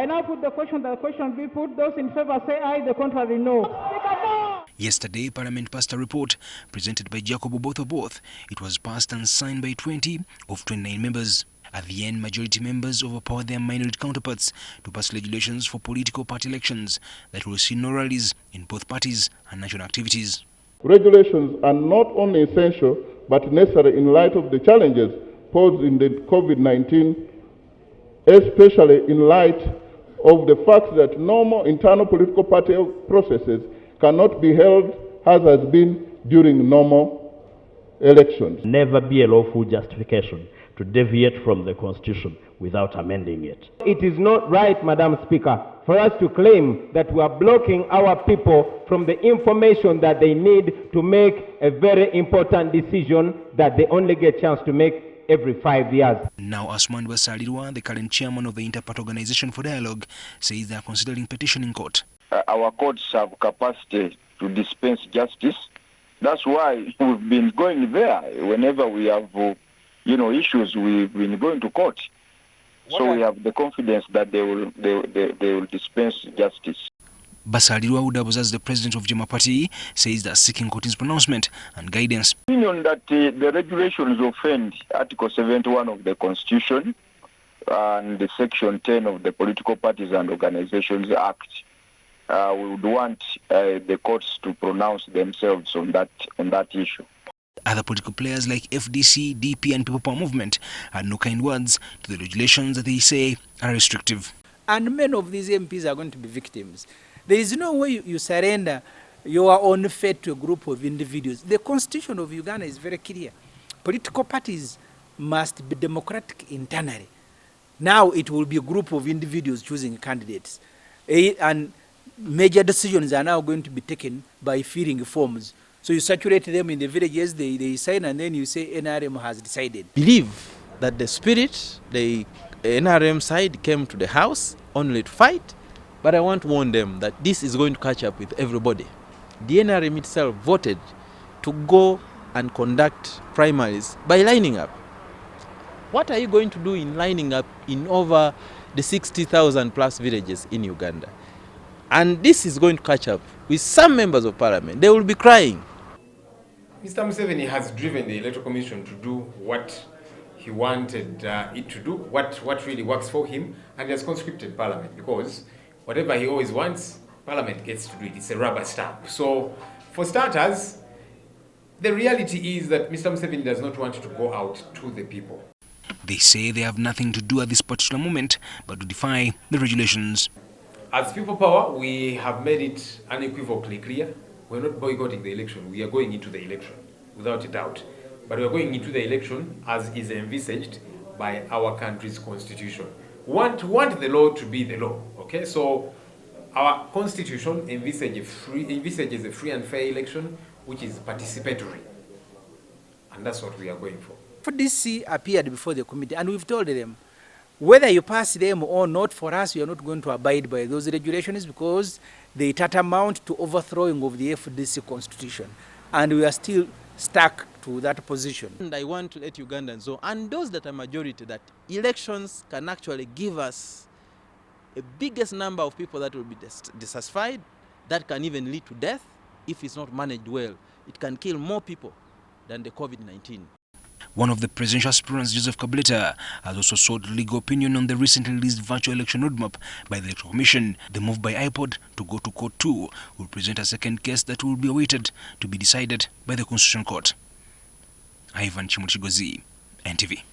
I now put the question that the question be put. Those in favor say aye, the contrary no. Yesterday, Parliament passed a report presented by Jacob Oboth. It was passed and signed by 20 of 29 members. At the end, majority members overpowered their minority counterparts to pass regulations for political party elections that will see no rallies in both parties and national activities. Regulations are not only essential but necessary in light of the challenges posed in the COVID-19, especially in light of the fact that normal internal political party processes cannot be held as has been during normal elections. Never be a lawful justification to deviate from the Constitution without amending it. It is not right, Madam Speaker, for us to claim that we are blocking our people from the information that they need to make a very important decision that they only get a chance to make every 5 years. Now, Asuman Basalirwa, the current chairman of the Interparty Organization for Dialogue, says they are considering petitioning court. Our courts have capacity to dispense justice. That's why we've been going there. Whenever we have, issues, we've been going to court. So we have the confidence that they will dispense justice. Basalirwa, who doubles as the president of Jema Party, says that seeking court's pronouncement and guidance. Opinion that the regulations offend Article 71 of the Constitution and the Section 10 of the Political Parties and Organizations Act. We would want the courts to pronounce themselves on that issue. Other political players like FDC, DP and People Power Movement had no kind words to the regulations that they say are restrictive. And many of these MPs are going to be victims. There is no way you surrender your own fate to a group of individuals. The Constitution of Uganda is very clear. Political parties must be democratic internally. Now it will be a group of individuals choosing candidates. And major decisions are now going to be taken by filling forms. So you saturate them in the villages, they sign, and then you say NRM has decided. Believe that the spirit, the NRM side came to the house only to fight, but I want to warn them that this is going to catch up with everybody. The NRM itself voted to go and conduct primaries by lining up. What are you going to do in lining up in over the 60,000 plus villages in Uganda? And this is going to catch up with some members of parliament. They will be crying. Mr. Museveni has driven the Electoral Commission to do what he wanted it to do, what really works for him, and he has conscripted parliament because whatever he always wants, parliament gets to do it. It's a rubber stamp. So, for starters, the reality is that Mr. Museveni does not want to go out to the people. They say they have nothing to do at this particular moment but to defy the regulations. As People Power, we have made it unequivocally clear. We're not boycotting the election. We are going into the election, without a doubt. But we are going into the election as is envisaged by our country's constitution. We want the law to be the law, okay? So our constitution envisages a free and fair election, which is participatory. And that's what we are going for. FDC appeared before the committee, and we've told them, whether you pass them or not, for us, we are not going to abide by those regulations because they tantamount to overthrowing of the FDC constitution. And we are still stuck to that position. And I want to let Ugandans know, and those that are majority, that elections can actually give us a biggest number of people that will be dissatisfied, that can even lead to death if it's not managed well. It can kill more people than the COVID-19. One of the presidential aspirants, Joseph Kabuleta, has also sought legal opinion on the recently released virtual election roadmap by the Electoral Commission. The move by IPOD to go to court too will present a second case that will be awaited to be decided by the Constitutional Court. Ivan Chimuchigozi, NTV.